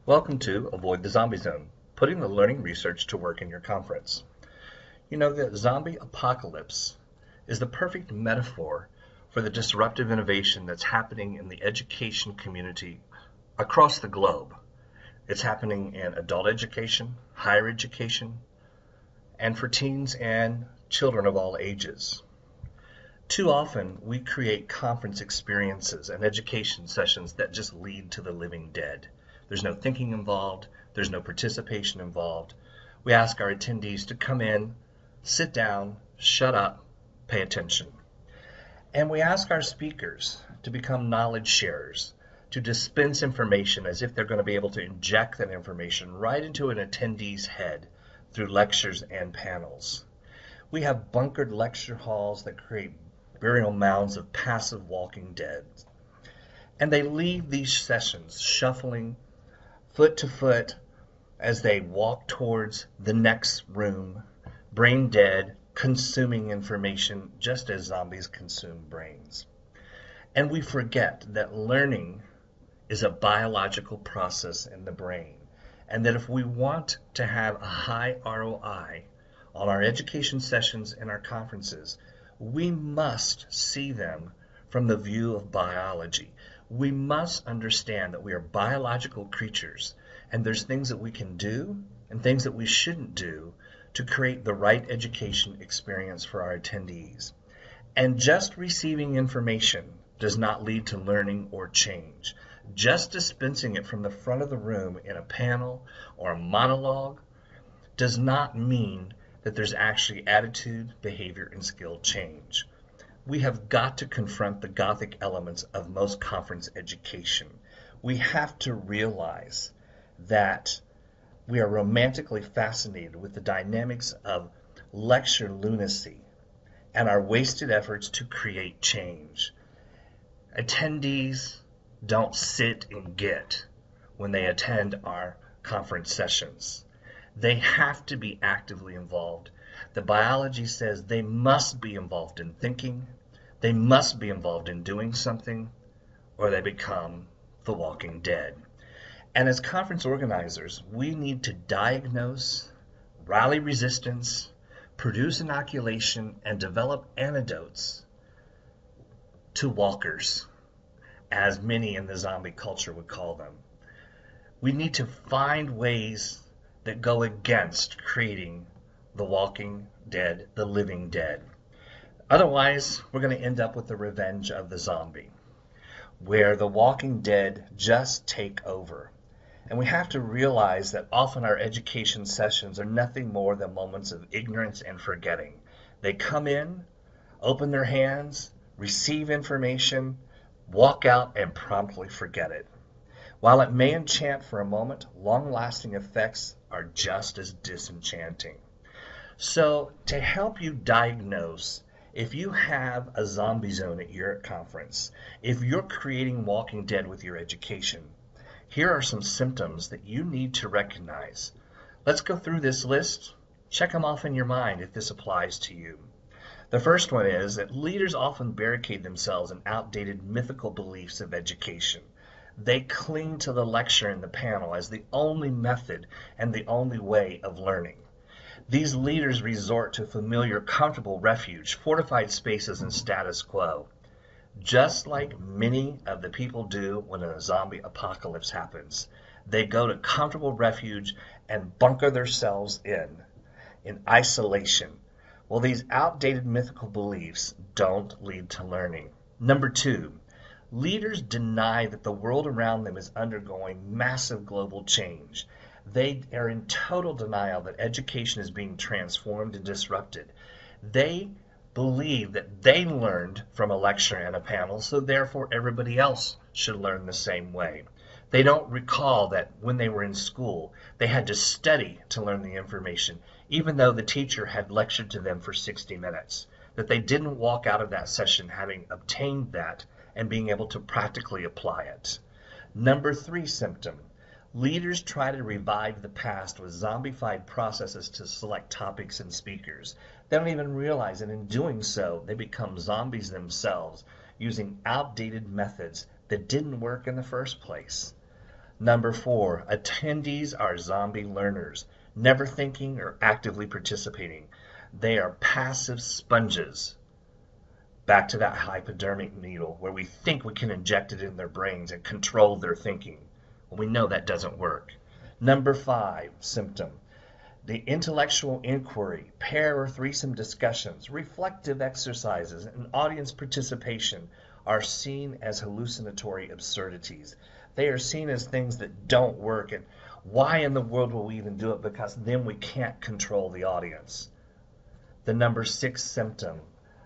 Welcome to Avoid the Zombie Zone, putting the learning research to work in your conference. You know, the zombie apocalypse is the perfect metaphor for the disruptive innovation that's happening in the education community across the globe. It's happening in adult education, higher education, and for teens and children of all ages. Too often, we create conference experiences and education sessions that just lead to the living dead. There's no thinking involved. There's no participation involved. We ask our attendees to come in, sit down, shut up, pay attention. And we ask our speakers to become knowledge sharers, to dispense information as if they're going to be able to inject that information right into an attendee's head through lectures and panels. We have bunkered lecture halls that create burial mounds of passive walking dead. And they leave these sessions shuffling foot to foot as they walk towards the next room, brain dead, consuming information just as zombies consume brains. And we forget that learning is a biological process in the brain, and that if we want to have a high ROI on our education sessions and our conferences, we must see them from the view of biology. We must understand that we are biological creatures, and there's things that we can do and things that we shouldn't do to create the right education experience for our attendees. And just receiving information does not lead to learning or change. Just dispensing it from the front of the room in a panel or a monologue does not mean that there's actually attitude, behavior, and skill change. We have got to confront the Gothic elements of most conference education. We have to realize that we are romantically fascinated with the dynamics of lecture lunacy and our wasted efforts to create change. Attendees don't sit and get when they attend our conference sessions. They have to be actively involved. The biology says they must be involved in thinking, they must be involved in doing something, or they become the walking dead. And as conference organizers, we need to diagnose, rally resistance, produce inoculation, and develop antidotes to walkers, as many in the zombie culture would call them. We need to find ways that go against creating the walking dead, the living dead. Otherwise, we're going to end up with the revenge of the zombie, where the walking dead just take over. And we have to realize that often our education sessions are nothing more than moments of ignorance and forgetting. They come in, open their hands, receive information, walk out, and promptly forget it. While it may enchant for a moment, long-lasting effects are just as disenchanting. So to help you diagnose if you have a zombie zone at your conference, if you're creating walking dead with your education, here are some symptoms that you need to recognize. Let's go through this list. Check them off in your mind if this applies to you. The first one is that leaders often barricade themselves in outdated mythical beliefs of education. They cling to the lecture and the panel as the only method and the only way of learning. These leaders resort to familiar, comfortable refuge, fortified spaces, and status quo, just like many of the people do when a zombie apocalypse happens. They go to comfortable refuge and bunker themselves in isolation. Well, these outdated mythical beliefs don't lead to learning. Number two, leaders deny that the world around them is undergoing massive global change. They are in total denial that education is being transformed and disrupted. They believe that they learned from a lecture and a panel, so therefore everybody else should learn the same way. They don't recall that when they were in school, they had to study to learn the information, even though the teacher had lectured to them for 60 minutes, that they didn't walk out of that session having obtained that and being able to practically apply it. Number three symptom, leaders try to revive the past with zombified processes to select topics and speakers. They don't even realize that in doing so, they become zombies themselves, using outdated methods that didn't work in the first place. Number 4, attendees are zombie learners, never thinking or actively participating. They are passive sponges. Back to that hypodermic needle where we think we can inject it in their brains and control their thinking. Well, we know that doesn't work. Number 5 symptom, the intellectual inquiry, pair or threesome discussions, reflective exercises, and audience participation are seen as hallucinatory absurdities. They are seen as things that don't work, and why in the world will we even do it? Because then we can't control the audience. The number 6 symptom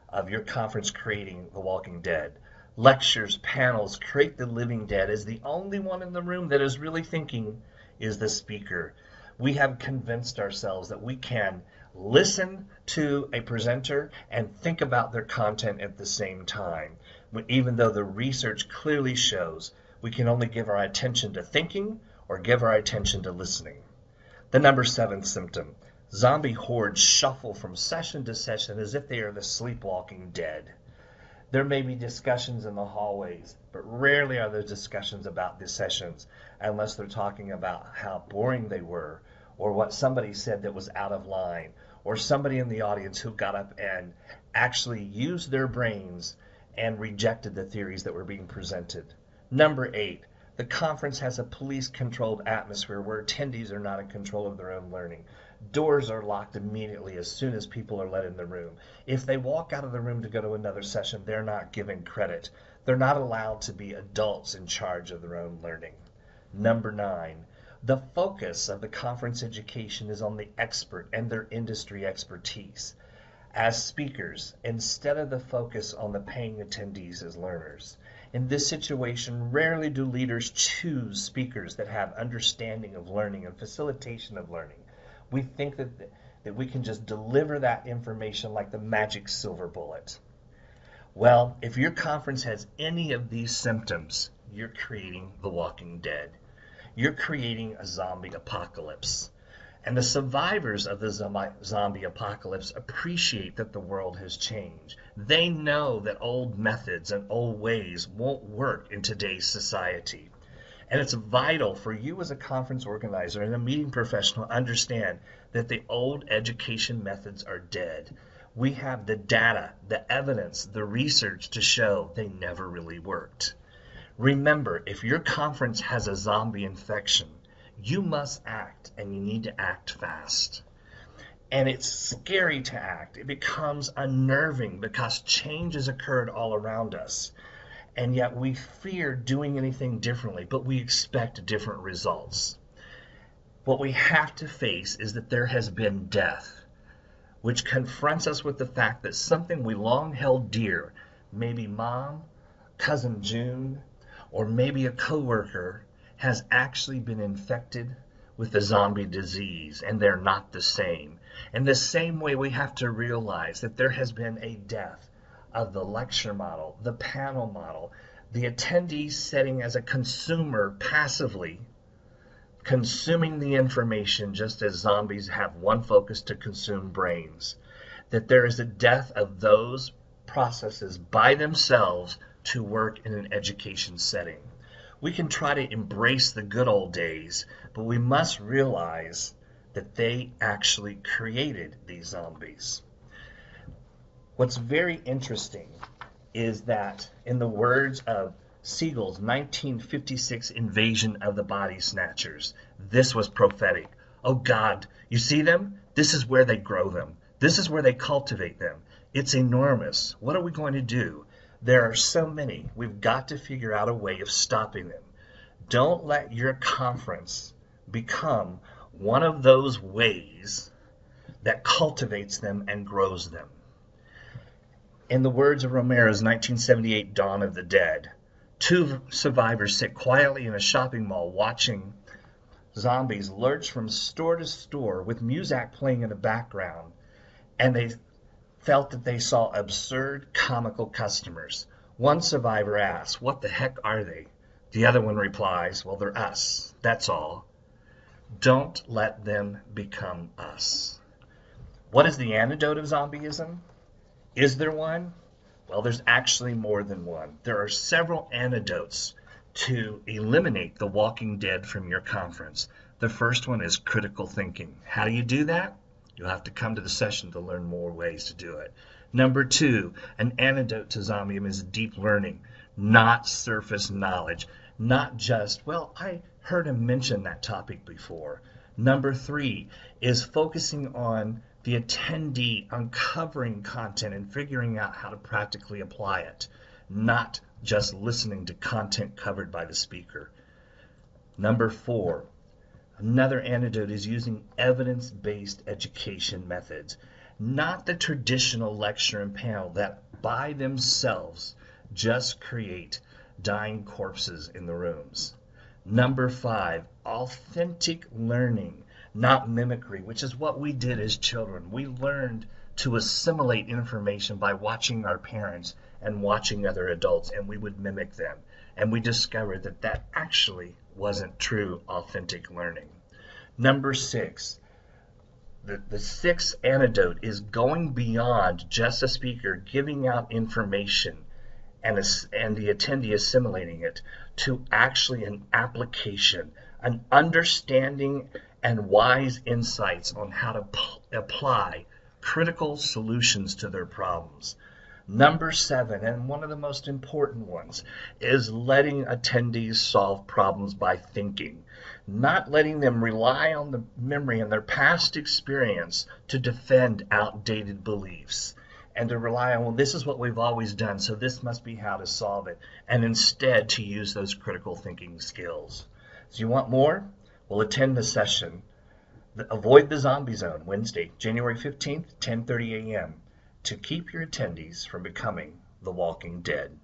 of your conference creating The Walking Dead. Lectures, panels, create the living dead is the only one in the room that is really thinking is the speaker. We have convinced ourselves that we can listen to a presenter and think about their content at the same time, even though the research clearly shows we can only give our attention to thinking or give our attention to listening. The number 7 symptom, zombie hordes shuffle from session to session as if they are the sleepwalking dead. There may be discussions in the hallways, but rarely are there discussions about the sessions unless they're talking about how boring they were, or what somebody said that was out of line, or somebody in the audience who got up and actually used their brains and rejected the theories that were being presented. Number 8, the conference has a police-controlled atmosphere where attendees are not in control of their own learning. Doors are locked immediately as soon as people are let in the room. If they walk out of the room to go to another session, they're not given credit. They're not allowed to be adults in charge of their own learning. Number 9, the focus of the conference education is on the expert and their industry expertise as speakers, instead of the focus on the paying attendees as learners. In this situation, rarely do leaders choose speakers that have understanding of learning and facilitation of learning. We think that we can just deliver that information like the magic silver bullet. Well, if your conference has any of these symptoms, you're creating The Walking Dead. You're creating a zombie apocalypse. And the survivors of the zombie apocalypse appreciate that the world has changed. They know that old methods and old ways won't work in today's society. And it's vital for you as a conference organizer and a meeting professional to understand that the old education methods are dead. We have the data, the evidence, the research to show they never really worked. Remember, if your conference has a zombie infection, you must act, and you need to act fast. And it's scary to act. It becomes unnerving because change has occurred all around us. And yet we fear doing anything differently, but we expect different results. What we have to face is that there has been death, which confronts us with the fact that something we long held dear, maybe mom, cousin June, or maybe a coworker, has actually been infected with the zombie disease, and they're not the same. In the same way, we have to realize that there has been a death of the lecture model, the panel model, the attendee sitting as a consumer passively, consuming the information just as zombies have one focus to consume brains. That there is a death of those processes by themselves to work in an education setting. We can try to embrace the good old days, but we must realize that they actually created these zombies. What's very interesting is that in the words of Siegel's 1956 invasion of the body snatchers, this was prophetic. Oh God, you see them? This is where they grow them. This is where they cultivate them. It's enormous. What are we going to do? There are so many. We've got to figure out a way of stopping them. Don't let your conference become one of those ways that cultivates them and grows them. In the words of Romero's 1978 Dawn of the Dead, 2 survivors sit quietly in a shopping mall watching zombies lurch from store to store with music playing in the background, and they felt that they saw absurd, comical customers. One survivor asks, "What the heck are they?" The other one replies, "Well, they're us, that's all." Don't let them become us. What is the antidote of zombieism? Is there one? Well, there's actually more than one. There are several antidotes to eliminate the walking dead from your conference. The first one is critical thinking. How do you do that? You'll have to come to the session to learn more ways to do it. Number two, an antidote to zombieism is deep learning, not surface knowledge, not just, well, I heard him mention that topic before. Number three is focusing on the attendee, uncovering content and figuring out how to practically apply it, not just listening to content covered by the speaker. Number four, another antidote is using evidence-based education methods, not the traditional lecture and panel that by themselves just create dying corpses in the rooms. Number five, authentic learning, not mimicry, which is what we did as children. We learned to assimilate information by watching our parents and watching other adults, and we would mimic them. And we discovered that that actually wasn't true authentic learning. Number six, the sixth antidote is going beyond just a speaker giving out information and the attendee assimilating it to actually an application, an understanding and wise insights on how to apply critical solutions to their problems. Number seven, and one of the most important ones, is letting attendees solve problems by thinking, not letting them rely on the memory and their past experience to defend outdated beliefs and to rely on, well, this is what we've always done, so this must be how to solve it, and instead to use those critical thinking skills. So you want more? Well, attend the session. Avoid the Zombie Zone, Wednesday, January 15th, 10:30 a.m. to keep your attendees from becoming the walking dead.